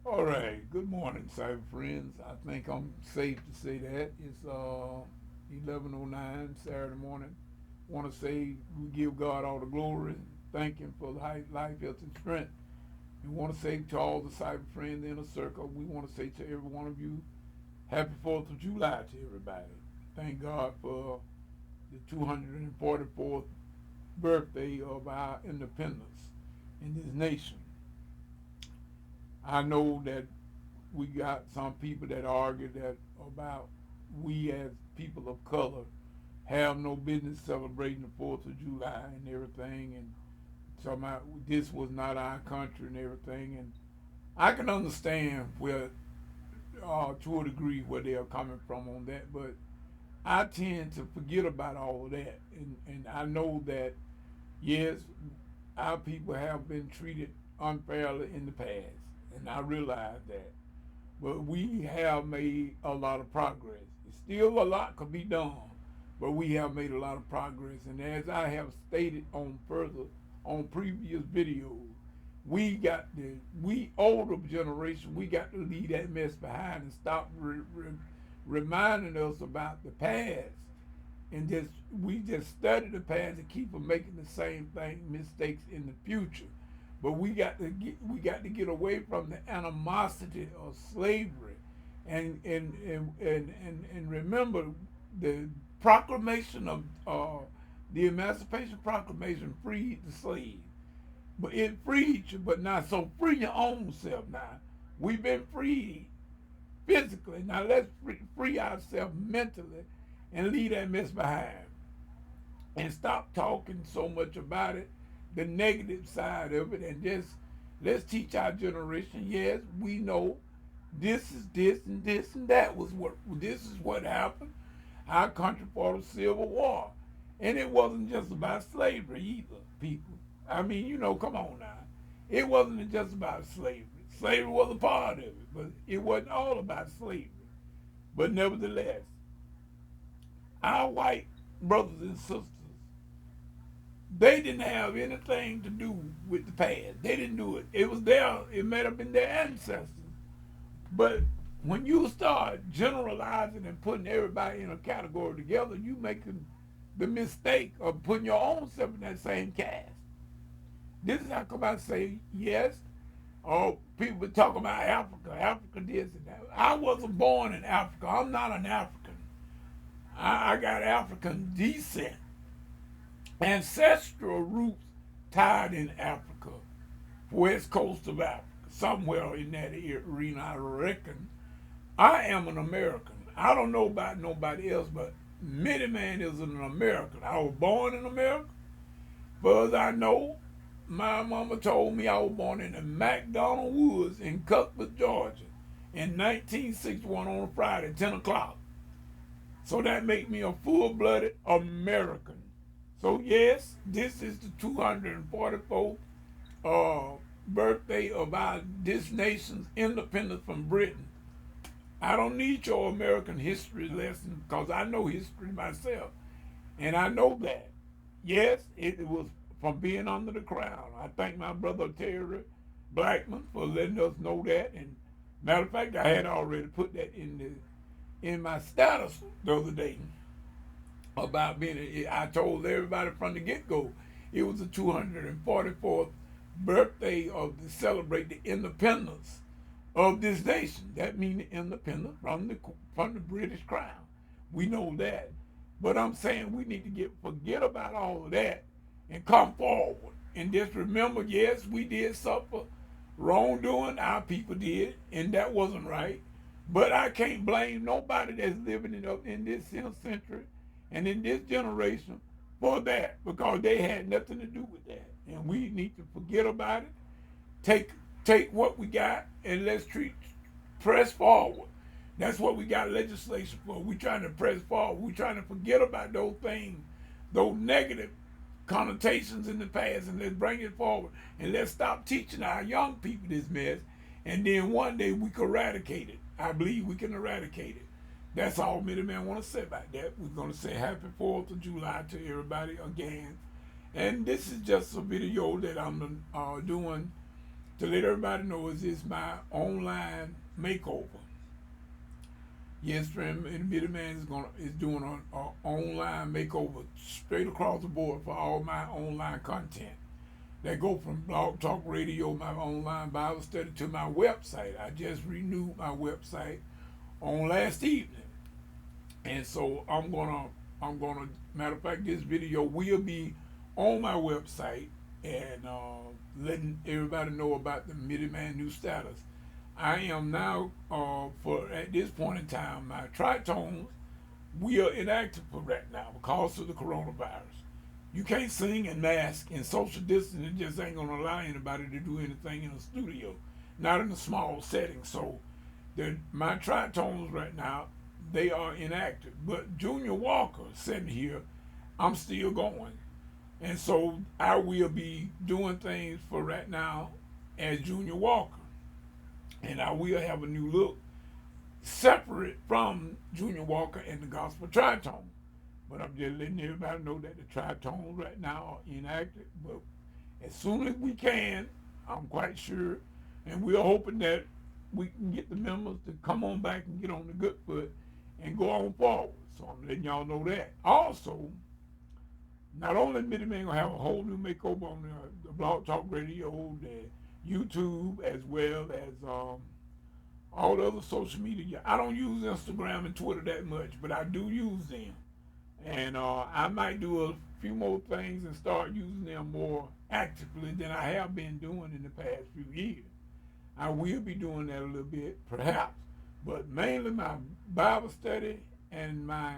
All right. Good morning, cyber friends. I think I'm safe to say that it's 11:09 Saturday morning. Want to say we give God all the glory, thank Him for life, health, and strength. We want to say to all the cyber friends in a circle, we want to say to every one of you, Happy 4th of July to everybody. Thank God for the 244th birthday of our independence in this nation. I know that we got some people that argue that about we as people of color have no business celebrating the 4th of July and everything, and somehow this was not our country and everything. And I can understand where, to a degree, where they are coming from on that, but I tend to forget about all of that. And I know that, yes, our people have been treated unfairly in the past, and I realize that. But we have made a lot of progress. Still a lot could be done, but we have made a lot of progress. And as I have stated on previous videos, we older generation, we got to leave that mess behind and stop reminding us about the past, and we just study the past and keep from making the same thing mistakes in the future. But we got to get away from the animosity of slavery, and remember the proclamation of the Emancipation Proclamation freed the slave, but it freed you, but not so free your own self. Now we've been freed physically. Now let's free ourselves mentally and leave that mess behind and stop talking so much about it, the negative side of it, and just let's teach our generation. Yes, we know this is this and this and that was what this is what happened. Our country fought a civil war, and it wasn't just about slavery either, people. I mean, come on now. It wasn't just about slavery. Slavery was a part of it, but it wasn't all about slavery. But nevertheless, our white brothers and sisters, they didn't have anything to do with the past. They didn't do it. It was there. It may have been their ancestors. But when you start generalizing and putting everybody in a category together, you making the mistake of putting your own self in that same cast. This is how come I say yes. Oh, people been talking about Africa, Africa this and that. I wasn't born in Africa. I'm not an African. I got African descent, ancestral roots tied in Africa, west coast of Africa, somewhere in that arena, I reckon. I am an American. I don't know about nobody else, but Midiman is an American. I was born in America. But as I know, my mama told me I was born in the McDonald Woods in Cuthbert, Georgia, in 1961 on a Friday, 10 o'clock. So that make me a full-blooded American. So yes, this is the 244th birthday of this nation's independence from Britain. I don't need your American history lesson because I know history myself. And I know that. Yes, it was from being under the crown. I thank my brother Terry Blackman for letting us know that. And matter of fact, I had already put that in my status the other day about being. I told everybody from the get-go it was the 244th birthday of to celebrate the independence of this nation. That means independence from the British Crown. We know that. But I'm saying we need to forget about all of that and come forward. And just remember, yes, we did suffer wrongdoing. Our people did, and that wasn't right. But I can't blame nobody that's living in this century and in this generation for that because they had nothing to do with that. And we need to forget about it. Take take what we got and press forward. That's what we got legislation for. We're trying to press forward. We're trying to forget about those things, those negative connotations in the past, and let's bring it forward. And let's stop teaching our young people this mess. And then one day we can eradicate it. I believe we can eradicate it. That's all Midiman want to say about that. We're going to say Happy 4th of July to everybody again. And this is just a video that I'm doing to let everybody know is this my online makeover. Yes, friend, and Midiman is doing an online makeover straight across the board for all my online content. That go from Blog Talk Radio, my online Bible study, to my website. I just renewed my website on last evening, and so I'm gonna. Matter of fact, this video will be on my website and letting everybody know about the Midiman new status. I am now, for at this point in time, my tritones, we are inactive for right now because of the coronavirus. You can't sing and mask and social distancing just ain't gonna allow anybody to do anything in a studio, not in a small setting. So my tritones right now, they are inactive. But Junior Walker sitting here, I'm still going. And so I will be doing things for right now as Junior Walker. And I will have a new look separate from Junior Walker and the Gospel Tritone. But I'm just letting everybody know that the tritones right now are inactive. But as soon as we can, I'm quite sure, and we're hoping that we can get the members to come on back and get on the good foot and go on forward. So I'm letting y'all know that. Also, not only Midiman gonna have a whole new makeover on the Blog Talk Radio, the YouTube, as well as all the other social media. I don't use Instagram and Twitter that much, but I do use them. And I might do a few more things and start using them more actively than I have been doing in the past few years. I will be doing that a little bit, perhaps. But mainly my Bible study and my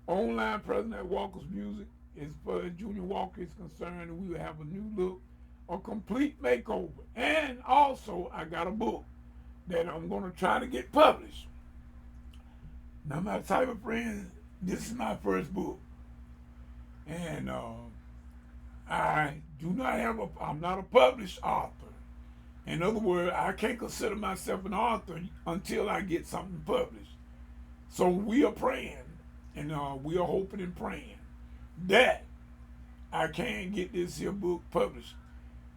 online presence at Walker's Music, as far as Junior Walker is concerned, we will have a new look, a complete makeover. And also, I got a book that I'm going to try to get published. Now, my type of friends, this is my first book. And I do not have I'm not a published author. In other words, I can't consider myself an author until I get something published. So we are praying, and we are hoping and praying that I can get this here book published.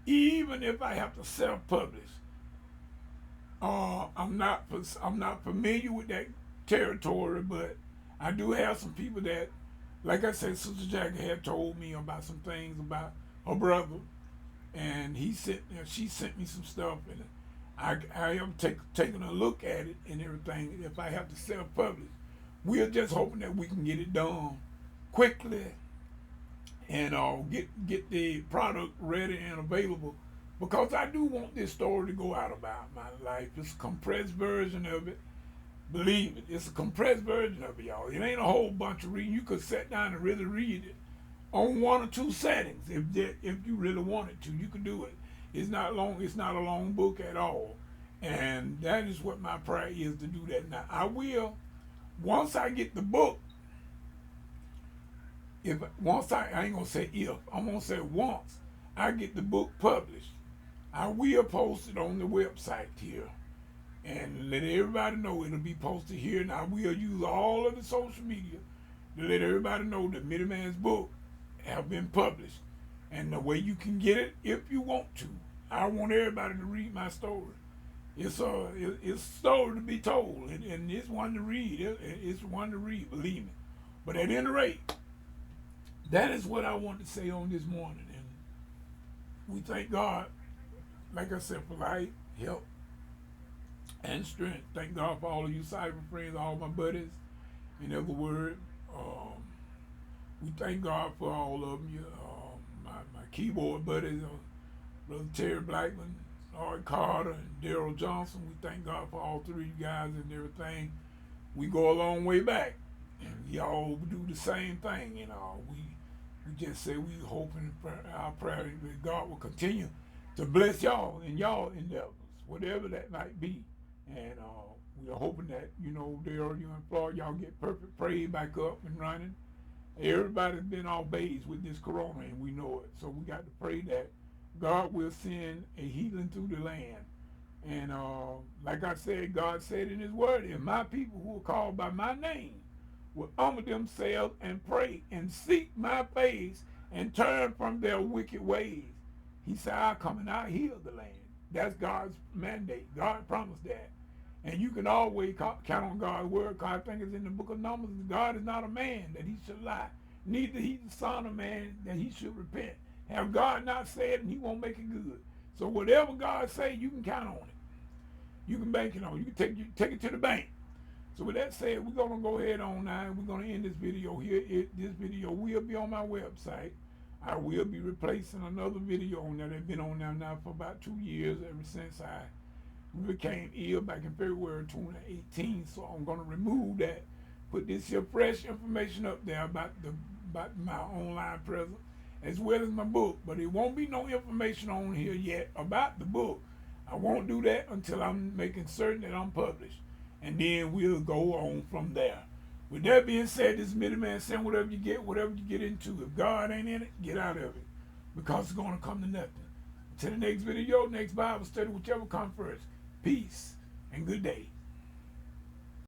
Even if I have to self-publish, I'm not familiar with that territory, but I do have some people that, like I said, Sister Jackie had told me about some things about her brother, and she sent me some stuff, and I am taking a look at it and everything. If I have to self-publish, we're just hoping that we can get it done quickly and get the product ready and available, because I do want this story to go out about my life. It's a compressed version of it. Believe it, it's a compressed version of it, y'all. It ain't a whole bunch of reading. You could sit down and really read it on 1 or 2 settings if you really wanted to. You could do it. It's not long. It's not a long book at all. And that is what my prayer is, to do that. Now, I will, once I get the book, I ain't gonna say if, I'm gonna say once I get the book published, I will post it on the website here and let everybody know it'll be posted here. And I will use all of the social media to let everybody know that Midiman's book have been published, and the way you can get it if you want to. I want everybody to read my story. It's a story to be told, and it's one to read. It's one to read, believe me. But at any rate, that is what I want to say on this morning. And we thank God, like I said, for life, health, and strength. Thank God for all of you cyber friends, all my buddies. In other words, we thank God for all of you. My keyboard buddies, Brother Terry Blackman, Art Carter, and Daryl Johnson. We thank God for all 3 of you guys and everything. We go a long way back, and y'all do the same thing. We just say we hope and our prayer that God will continue to bless y'all in y'all endeavors, whatever that might be. And we are hoping that, Daryl, you and Floyd, y'all get perfect praise back up and running. Everybody's been off base with this corona, and we know it. So we got to pray that God will send a healing through the land. And like I said, God said in his word, if my people who are called by my name will humble themselves and pray and seek my face and turn from their wicked ways, he said, I'll come and I'll heal the land. That's God's mandate. God promised that. And you can always count on God's word, because I think it's in the book of Numbers. God is not a man that he should lie, neither he's the son of man that he should repent. Have God not said, and he won't make it good. So whatever God say, you can count on it. You can bank it on. You can take it to the bank. So with that said, we're going to go ahead on now, and we're going to end this video here. This video will be on my website. I will be replacing another video on there that's been on there now for about 2 years, ever since I became ill back in February 2018. So I'm going to remove that, put this here fresh information up there about my online presence, as well as my book. But it won't be no information on here yet about the book. I won't do that until I'm making certain that I'm published. And then we'll go on from there. With that being said, this is Midiman saying whatever you get into. If God ain't in it, get out of it, because it's going to come to nothing. Until the next video, next Bible study, whichever comes first. Peace and good day.